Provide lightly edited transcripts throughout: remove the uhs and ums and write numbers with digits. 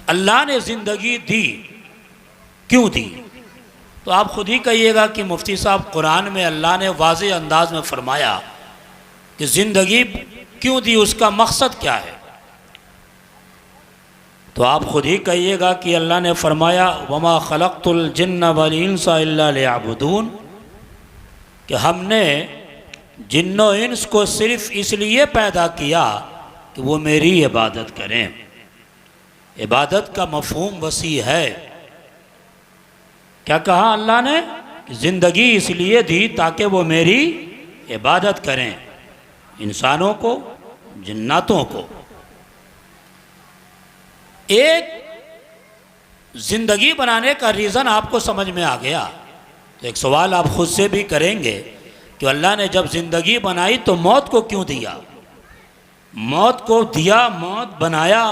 अल्लाह ने ज़िंदगी दी, क्यों दी? तो आप खुद ही कहिएगा कि मुफ्ती साहब कुरान में अल्लाह ने वाज़ेह अंदाज में फरमाया कि ज़िंदगी क्यों दी, उसका मकसद क्या है? तो आप खुद ही कहिएगा कि अल्लाह ने फरमाया वमा खलक़तुल जिन्न वल इंसा इल्ला लियअबुदून, कि हमने जिन्नो इंस को सिर्फ इसलिए पैदा किया कि वो मेरी इबादत करें। इबादत का मफ़हूम वसी है। क्या कहा अल्लाह ने? कि ज़िंदगी इसलिए दी ताकि वो मेरी इबादत करें, इंसानों को, जिन्नातों को। एक ज़िंदगी बनाने का रीज़न आपको समझ में आ गया, तो एक सवाल आप खुद से भी करेंगे कि अल्लाह ने जब ज़िंदगी बनाई तो मौत को क्यों दिया? मौत को दिया, मौत बनाया,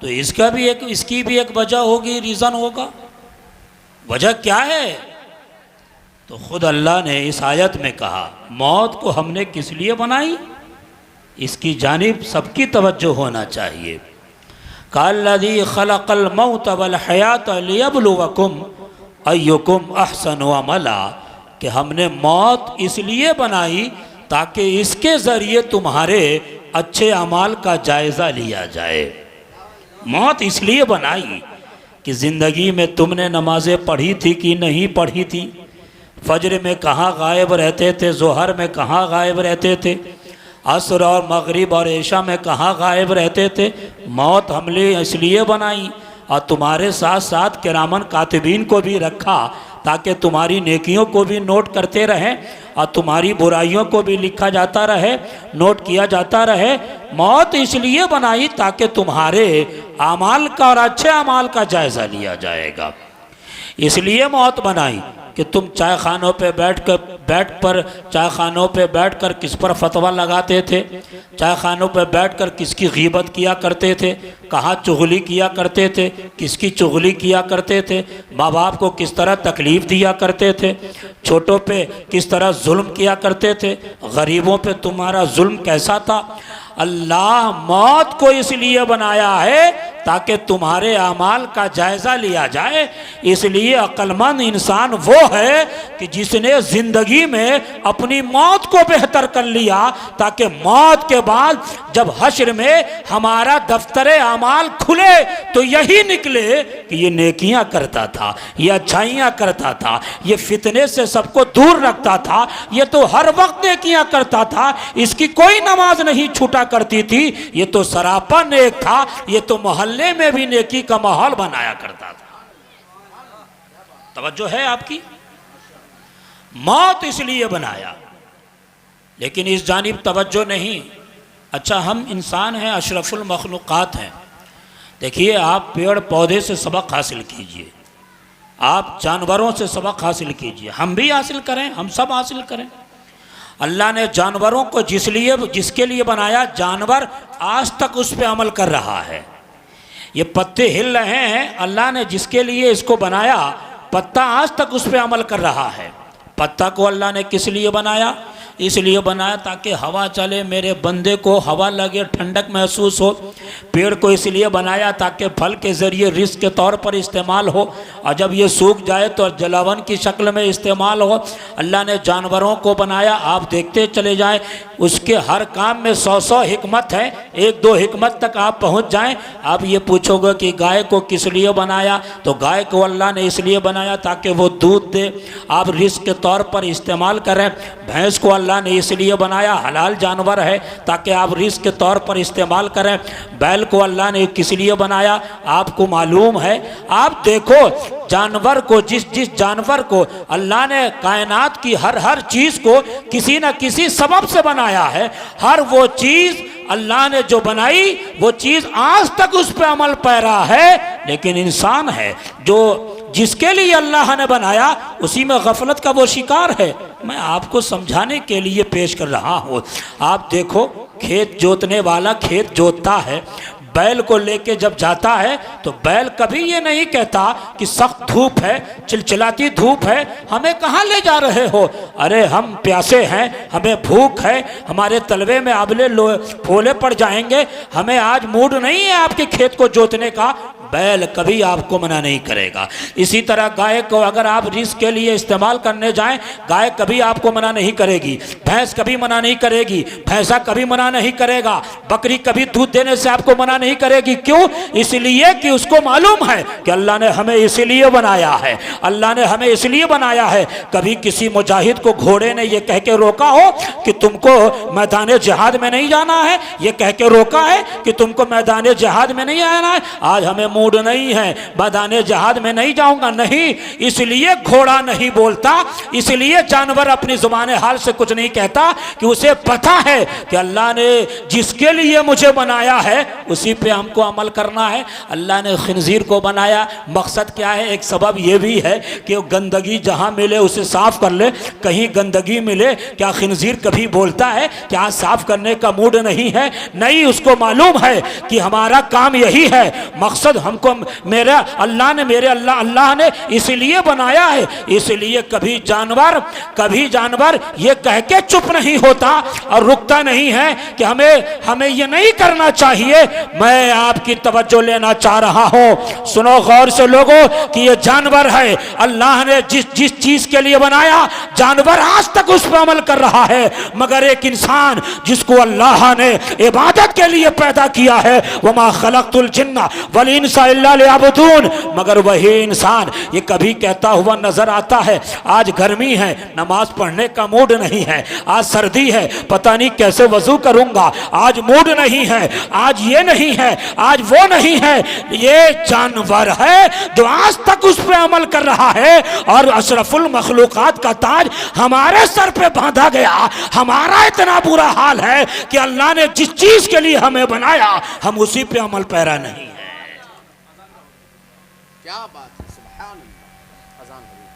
तो इसकी भी एक वजह होगी, रीज़न होगा। वजह क्या है? तो ख़ुद अल्लाह ने इस आयत में कहा मौत को हमने किस लिए बनाई, इसकी जानिब सबकी तवज्जो होना चाहिए। काल्लज़ी खलक़ल मौत वल हयात लियब्लुवकुम अय्युकुम अहसनु अमला, कि हमने मौत इसलिए बनाई ताकि इसके ज़रिए तुम्हारे अच्छे अमाल का जायज़ा लिया जाए। मौत इसलिए बनाई कि ज़िंदगी में तुमने नमाज़ें पढ़ी थी कि नहीं पढ़ी थी, फजर में कहाँ गायब रहते थे, ज़ोहर में कहाँ गायब रहते थे, असर और मगरिब और ऐशा में कहाँ गायब रहते थे। मौत हमने इसलिए बनाई और तुम्हारे साथ साथ किरामन कातिबीन को भी रखा ताकि तुम्हारी नेकियों को भी नोट करते रहें और तुम्हारी बुराइयों को भी लिखा जाता रहे, नोट किया जाता रहे। मौत इसलिए बनाई ताकि तुम्हारे आमाल का और अच्छे अमाल का जायज़ा लिया जाएगा। इसलिए मौत बनाई कि तुम चाय खानों पे चाय खानों पे बैठकर किस पर फतवा लगाते थे, चाय खानों पे बैठकर किसकी गीबत किया करते थे, कहाँ चुगली किया करते थे, किसकी चुगली किया करते थे, माँ बाप को किस तरह तकलीफ़ दिया करते थे, छोटों पे किस तरह जुल्म किया करते थे, गरीबों पे तुम्हारा जुल्म कैसा था। अल्लाह मौत को इसलिए बनाया है ताकि तुम्हारे अमाल का जायज़ा लिया जाए। इसलिए अक्लमंद इंसान वो है कि जिसने ज़िंदगी में अपनी मौत को बेहतर कर लिया ताकि मौत के बाद जब हश्र में हमारा दफ्तर अमाल खुले तो यही निकले कि ये नेकियां करता था, ये अच्छाइयाँ करता था, ये फितने से सबको दूर रखता था, ये तो हर वक्त नेकियां करता था, इसकी कोई नमाज नहीं छूटा करती थी, ये तो सरापा नेक था, ये तो मोहल्ले में भी नेकी का माहौल बनाया करता था। तवज्जो है आपकी? मौत इसलिए बनाया, लेकिन इस जानिब तवज्जो नहीं। अच्छा, हम इंसान हैं, अशरफुल मखलूक़ात हैं। देखिए, आप पेड़ पौधे से सबक हासिल कीजिए, आप जानवरों से सबक हासिल कीजिए, हम भी हासिल करें, हम सब हासिल करें। अल्लाह ने जानवरों को जिसके लिए बनाया, जानवर आज तक उस पर अमल कर रहा है। ये पत्ते हिल रहे हैं, अल्लाह ने जिसके लिए इसको बनाया, पत्ता आज तक उस पर अमल कर रहा है। पत्ता को अल्लाह ने किस लिए बनाया? इसलिए बनाया ताकि हवा चले, मेरे बंदे को हवा लगे, ठंडक महसूस हो। पेड़ को इसलिए बनाया ताकि फल के ज़रिए रिस्क के तौर पर इस्तेमाल हो, और जब ये सूख जाए तो जलावन की शक्ल में इस्तेमाल हो। अल्लाह ने जानवरों को बनाया, आप देखते चले जाएं, उसके हर काम में 100 हिकमत है, 1-2 हिकमत तक आप पहुँच जाएं। आप ये पूछोगे कि गाय को किस लिए बनाया, तो गाय को अल्लाह ने इसलिए बनाया ताकि वो दूध दे, आप रिस्क के तौर पर इस्तेमाल करें। भैंस को अल्लाह ने इसलिए बनाया, हलाल जानवर है, ताकि आप रिस्क के तौर पर इस्तेमाल करें। बैल को अल्लाह ने किस लिए बनाया, आपको मालूम है। आप देखो, जानवर को जिस जानवर को अल्लाह ने कायनात की हर चीज़ को किसी न किसी सबब से बनाया है, हर वो चीज़ अल्लाह ने जो बनाई वो चीज़ आज तक उस पर अमल पैरा है। लेकिन इंसान है जो जिसके लिए अल्लाह ने बनाया उसी में गफलत का वो शिकार है। मैं आपको समझाने के लिए पेश कर रहा हूँ। आप देखो, खेत जोतने वाला खेत जोतता है, बैल को लेके जब जाता है तो बैल कभी ये नहीं कहता कि सख्त धूप है, चिलचिलाती धूप है, हमें कहाँ ले जा रहे हो। अरे हम प्यासे हैं, हमें भूख है, हमारे तलवे में आबले फोले पड़ जाएंगे, हमें आज मूड नहीं है आपके खेत को जोतने का। बैल कभी आपको मना नहीं करेगा। इसी तरह गाय को अगर आप रिस्क के लिए इस्तेमाल करने जाएं, गाय कभी आपको मना नहीं करेगी, भैंस कभी मना नहीं करेगी, भैंसा कभी मना नहीं करेगा, बकरी कभी दूध देने से आपको मना नहीं करेगी। क्यों? इसलिए कि उसको मालूम है कि अल्लाह ने हमें इसलिए बनाया है, अल्लाह ने हमें इसलिए बनाया है। कभी किसी मुजाहिद को घोड़े ने यह कह के रोका हो कि तुमको मैदान जिहाद में नहीं जाना है, यह कह के रोका है कि तुमको मैदान जिहाद में नहीं आना है? आज हमें मूड नहीं है, मैदान जिहाद में नहीं जाऊंगा, नहीं। इसलिए घोड़ा नहीं बोलता, इसलिए जानवर अपनी जुबान हाल से कुछ नहीं कहता कि उसे पता है कि अल्लाह ने जिसके लिए मुझे बनाया है उसी पे हमको अमल करना है। अल्लाह ने खिंजीर को बनाया, मकसद क्या है? एक सबब यह भी है कि गंदगी जहां मिले उसे साफ कर ले। कहीं गंदगी मिले, क्या खिंजीर कभी बोलता है कि आज साफ करने का मूड नहीं है? नहीं, उसको मालूम है कि हमारा काम यही है, मकसद हमको मेरा अल्लाह ने इसलिए बनाया है। इसलिए कभी जानवर ये कह के चुप नहीं होता और रुकता नहीं है कि हमें ये नहीं करना चाहिए। मैं आपकी तवज्जो लेना चाह रहा हूं, सुनो गौर से लोगों कि ये जानवर है, अल्लाह ने जिस चीज के लिए बनाया जानवर आज तक उस पर अमल कर रहा है, मगर एक इंसान जिसको अल्लाह ने इबादत के लिए पैदा किया है, वमा खलक़तुल जिन्ना वल इंसा इल्ला लियअबुदून, मगर वही इंसान ये कभी कहता हुआ नजर आता है आज गर्मी है, नमाज पढ़ने का मूड नहीं है, आज सर्दी है, पता नहीं कैसे वजू करूंगा, आज मूड नहीं है, आज ये नहीं है, आज वो नहीं है। ये जानवर है जो आज तक उस पर अमल कर रहा है और अशरफुल मखलूकात का ताज हमारे सर पे बांधा गया। हमारा इतना बुरा हाल है कि अल्लाह ने जिस चीज के लिए हमें बनाया हम उसी पे अमल पैरा नहीं है। क्या बात है, सुभान अल्लाह। अज़ान हो रही है।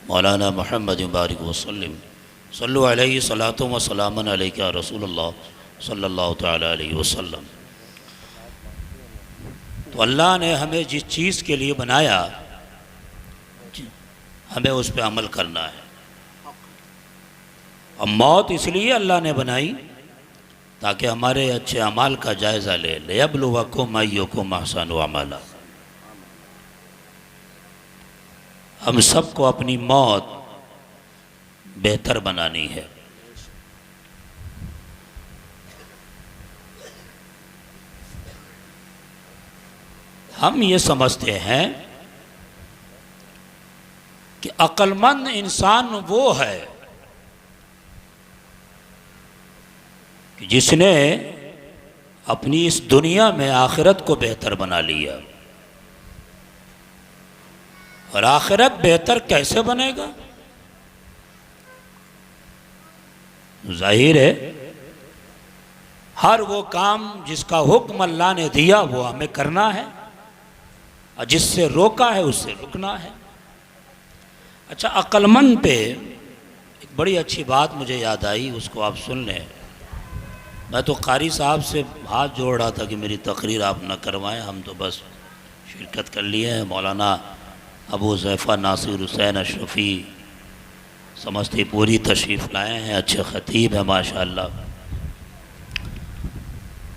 मौलाना मोहम्मद बारिक वसल्लम सल्लु अलैहि सलातो व सलामन अलैका रसूलुल्लाह सल्लल्लाहु तआला अलैहि वसल्लम। तो अल्लाह ने हमें जिस चीज़ के लिए बनाया हमें उस पर अमल करना है। अब मौत इसलिए अल्लाह ने बनाई ताकि हमारे अच्छे अमाल का जायज़ा ले लियब्लुवकुम अय्युकुम अहसनु अमला। हम सबको अपनी मौत बेहतर बनानी है। हम ये समझते हैं कि अक्लमंद इंसान वो है कि जिसने अपनी इस दुनिया में आखिरत को बेहतर बना लिया। और आखिरत बेहतर कैसे बनेगा? जाहिर है हर वो काम जिसका हुक्म अल्लाह ने दिया वो हमें करना है और जिससे रोका है उससे रुकना है। अच्छा, अक्लमंद पे एक बड़ी अच्छी बात मुझे याद आई, उसको आप सुन लें। मैं तो कारी साहब से हाथ जोड़ रहा था कि मेरी तकरीर आप न करवाएं, हम तो बस शिरकत कर लिए हैं। मौलाना अबू ज़ैफ़ा नासिर हुसैन अशरफ़ी समस्तीपुरी तशरीफ़ लाए हैं, अच्छे ख़तीब हैं माशाअल्लाह।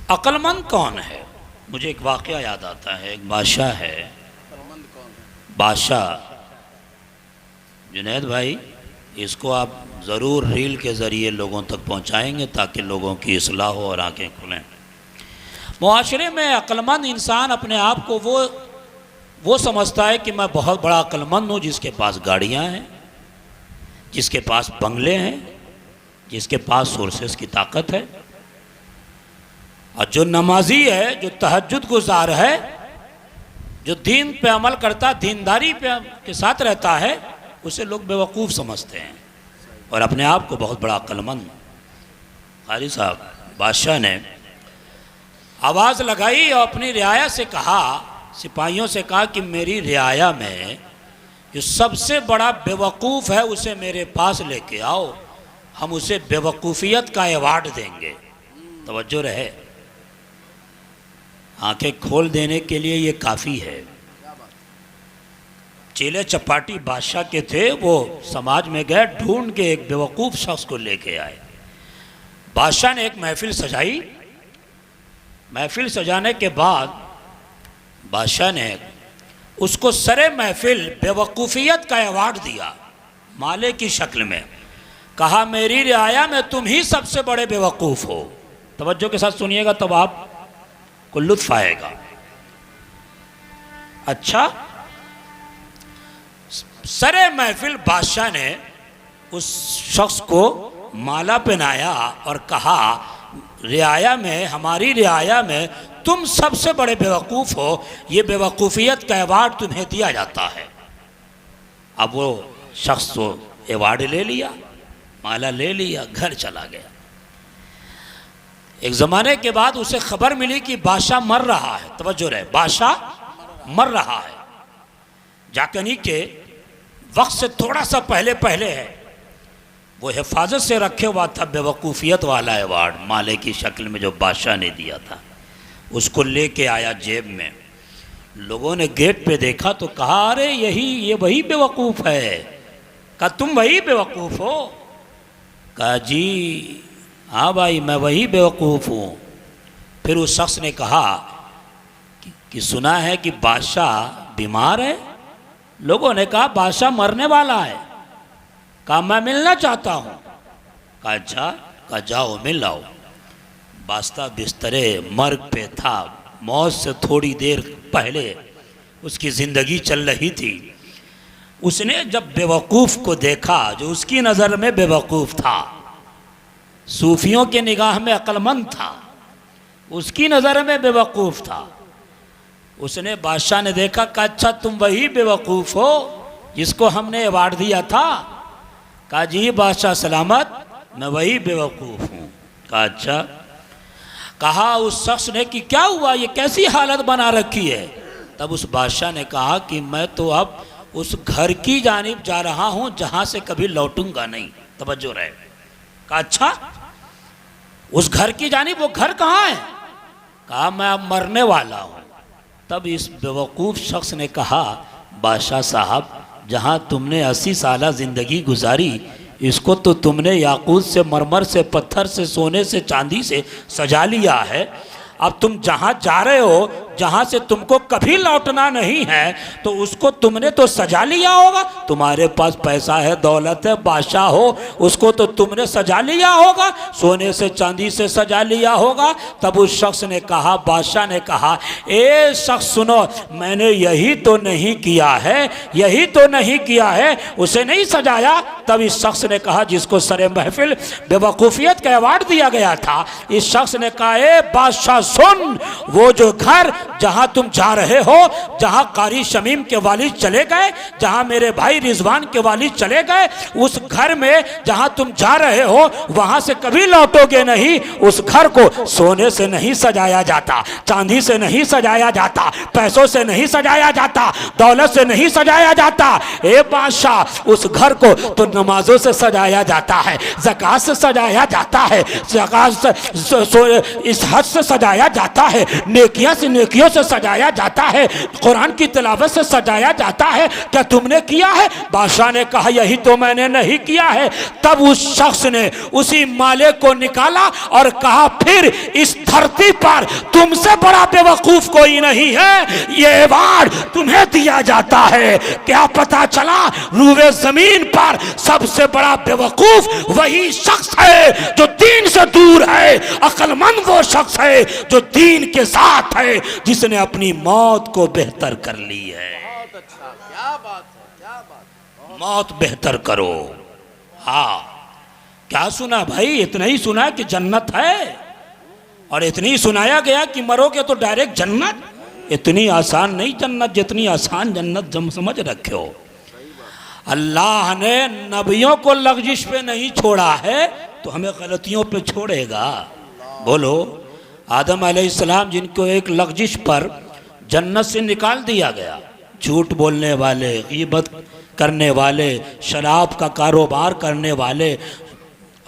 अक्लमंद कौन है? मुझे एक वाक़या याद आता है। एक बादशाह है, बादशाह जुनैद भाई, इसको आप ज़रूर रील के ज़रिए लोगों तक पहुंचाएंगे ताकि लोगों की इस्लाह हो और आंखें खुलें। मुआशरे में अक्लमंद इंसान अपने आप को वो समझता है कि मैं बहुत बड़ा अक्लमंद हूँ, जिसके पास गाड़ियाँ हैं, जिसके पास बंगले हैं, जिसके पास सोर्सेस की ताकत है। और जो नमाजी है, जो तहज्जुद गुजार है, जो दीन पे अमल करता, दीनदारी पे के साथ रहता है, उसे लोग बेवकूफ़ समझते हैं और अपने आप को बहुत बड़ा अक्लमंद। कारी साहब, बादशाह ने आवाज़ लगाई और अपनी रियाया से कहा, सिपाहियों से कहा कि मेरी रियाया में जो सबसे बड़ा बेवकूफ़ है उसे मेरे पास लेके आओ, हम उसे बेवकूफ़ियत का अवार्ड देंगे। तवज्जो रहे, आंखें खोल देने के लिए ये काफ़ी है। चेले चपाटी बादशाह के थे, वो समाज में गए, ढूंढ के एक बेवकूफ़ शख्स को लेके आए। बादशाह ने एक महफिल सजाई। महफिल सजाने के बाद बादशाह ने उसको सरे महफिल बेवकूफ़ियत का अवार्ड दिया, माले की शक्ल में। कहा, मेरी रियाया में तुम ही सबसे बड़े बेवकूफ़ हो। तवज्जो के साथ सुनिएगा तब आपको लुत्फ़ आएगा। अच्छा, सरे महफिल बादशाह ने उस शख्स को माला पहनाया और कहा, रियाया में, हमारी रियाया में तुम सबसे बड़े बेवकूफ़ हो, ये बेवकूफ़ियत का अवार्ड तुम्हें दिया जाता है। अब वो शख्स तो अवार्ड ले लिया, माला ले लिया, घर चला गया। एक ज़माने के बाद उसे खबर मिली कि बादशाह मर रहा है। तवज्जो रहे, बादशाह मर रहा है। जाकनी के वक्त से थोड़ा सा पहले है, वो हिफाजत से रखे हुआ था बेवकूफ़ियत वाला अवार्ड, माले की शक्ल में जो बादशाह ने दिया था। उसको लेके आया जेब में। लोगों ने गेट पे देखा तो कहा, अरे ये वही बेवकूफ़ है। कहा, तुम वही बेवकूफ़ हो? कहा, जी हाँ भाई, मैं वही बेवकूफ़ हूँ। फिर उस शख्स ने कहा कि सुना है कि बादशाह बीमार है। लोगों ने कहा, बादशाह मरने वाला है। कहा, मैं मिलना चाहता हूँ। कहा, अच्छा। कहा, जाओ मिल आओ। बादशाह बिस्तरे मर्ग पे था, मौत से थोड़ी देर पहले उसकी ज़िंदगी चल रही थी। उसने जब बेवकूफ़ को देखा, जो उसकी नज़र में बेवकूफ़ था, सूफियों के निगाह में अक्लमंद था, उसकी नज़र में बेवकूफ़ था, उसने, बादशाह ने देखा, कहा, अच्छा तुम वही बेवकूफ़ हो जिसको हमने अवार्ड दिया था? कहा, जी बादशाह सलामत, मैं वही बेवकूफ़ हूँ। कहा, अच्छा। कहा उस शख्स ने कि क्या हुआ, ये कैसी हालत बना रखी है? तब उस बादशाह ने कहा कि मैं तो अब उस घर की जानिब जा रहा हूं जहां से कभी लौटूंगा नहीं। तवज्जो रहे। कहा अच्छा उस घर की जानिब, वो घर कहाँ है? कहा मैं अब मरने वाला हूं। तब इस बेवकूफ़ शख्स ने कहा बादशाह साहब, जहां तुमने 80 साल ज़िंदगी गुजारी, इसको तो तुमने याकूत से, मरमर से, पत्थर से, सोने से, चांदी से सजा लिया है। अब तुम जहां जा रहे हो, जहां से तुमको कभी लौटना नहीं है, तो उसको तुमने तो सजा लिया होगा। तुम्हारे पास पैसा है, दौलत है, बादशाह हो, उसको तो तुमने सजा लिया होगा, सोने से, चांदी से सजा लिया होगा। तब उस शख्स ने कहा, बादशाह ने कहा, ए शख्स सुनो, मैंने यही तो नहीं किया है, यही तो नहीं किया है, उसे नहीं सजाया। तब इस शख्स ने कहा, जिसको सरे महफिल बेवकूफ़ियत का अवार्ड दिया गया था, इस शख्स ने कहा, ए बादशाह सुन, वो जो घर जहां तुम जा रहे हो, जहां कारी शमीम के वालिद चले गए, जहां मेरे भाई रिजवान के वालिद चले गए, उस घर में जहां तुम जा रहे हो वहां से कभी लौटोगे नहीं। उस घर को सोने से नहीं सजाया जाता, चांदी से नहीं सजाया जाता, पैसों से नहीं सजाया जाता, दौलत से नहीं सजाया जाता। ए बादशाह, उस घर को तो नमाजों से सजाया जाता है, ज़कात से सजाया जाता है, ज़कात से, इस हज से सजाया जाता है, नेकियां से, नेकियों से सजाया जाता है, कुरान की तिलावत से सजाया जाता है। क्या तुमने किया है? बादशाह ने कहा, यही तो मैंने नहीं किया है। तब उस शख्स ने उसी माले को निकाला और कहा, फिर इस धरती पर तुमसे बड़ा बेवकूफ कोई नहीं है, ये अवार्ड तुम्हें दिया जाता है। क्या पता चला, रूए जमीन पर सबसे बड़ा बेवकूफ वही शख्स है जो दीन से दूर है। अक्लमंद वो शख्स है जो दीन के साथ है, जिसने अपनी मौत को बेहतर कर ली है। बहुत अच्छा, क्या बात है, क्या बात है। मौत बेहतर करो। हाँ, क्या सुना भाई? इतना ही सुना कि जन्नत है, और इतनी ही सुनाया गया कि मरोगे तो डायरेक्ट जन्नत। इतनी आसान नहीं जन्नत, जितनी आसान जन्नत जम समझ रखे हो। अल्लाह ने नबियों को लग़ज़िश पे नहीं छोड़ा है, तो हमें गलतियों पे छोड़ेगा। बोलो, आदम अलैहिस्सलाम जिनको एक लग़ज़िश पर जन्नत से निकाल दिया गया, झूठ बोलने वाले, गीबत करने वाले, शराब का कारोबार करने वाले,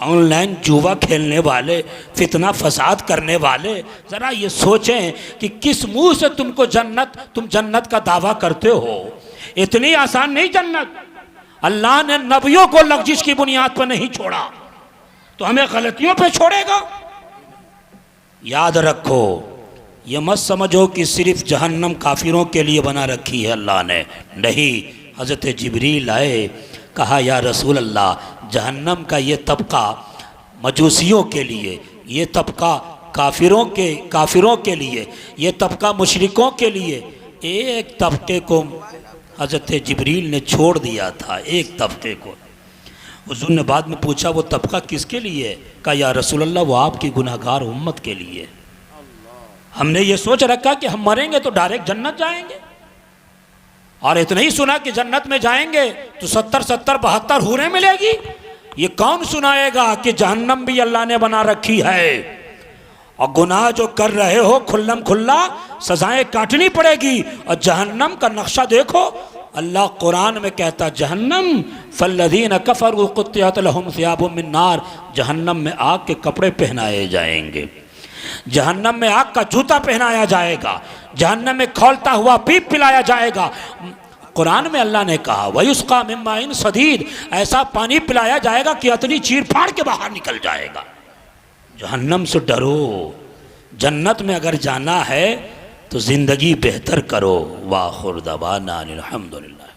ऑनलाइन जुआ खेलने वाले, फितना फसाद करने वाले, ज़रा ये सोचें कि किस मुंह से तुम जन्नत का दावा करते हो। इतनी आसान नहीं जन्नत। अल्लाह ने नबियों को लग़ज़िश की बुनियाद पर नहीं छोड़ा, तो हमें गलतियों पे छोड़ेगा। याद रखो, ये मत समझो कि सिर्फ जहन्नम काफिरों के लिए बना रखी है अल्लाह ने। नहीं, हज़रत जिब्रील आए, कहा या रसूल अल्लाह, जहन्नम का ये तबका मजूसियों के लिए, ये तबका काफिरों के लिए, ये तबका मुशरिकों के लिए। एक तबके को हज़रत जिब्रील ने छोड़ दिया था, एक तबके को। हुज़ूर ने बाद में पूछा, वो तबका किसके लिए? कहा या रसूल अल्लाह, वो आपकी गुनाहगार उम्मत के लिए। हमने ये सोच रखा कि हम मरेंगे तो डायरेक्ट जन्नत जाएंगे, और इतना ही सुना कि जन्नत में जाएंगे तो 70 72 हूरें मिलेगी। ये कौन सुनाएगा कि जहन्नम भी अल्लाह ने बना रखी है, और गुनाह जो कर रहे हो खुल्लम खुल्ला सजाएं काटनी पड़ेगी। और जहन्नम का नक्शा देखो, अल्लाह कुरान में कहता, जहन्नम फल्लज़ीन कफ़रू क़ुत्तिअत लहुम सियाबुम मिन नार, जहन्नम में आग के कपड़े पहनाए जाएंगे, जहन्नम में आग का जूता पहनाया जाएगा, जहन्नम में खौलता हुआ पीप पिलाया जाएगा। कुरान में अल्लाह ने कहा, वयुस्क़ा मिन माइन सदीद, ऐसा पानी पिलाया जाएगा कि अतनी चीर फाड़ के बाहर निकल जाएगा। जहन्नम से डरो। जन्नत में अगर जाना है तो ज़िंदगी बेहतर करो। वाखिर दवाना अनिल हम्दुलिल्लाह।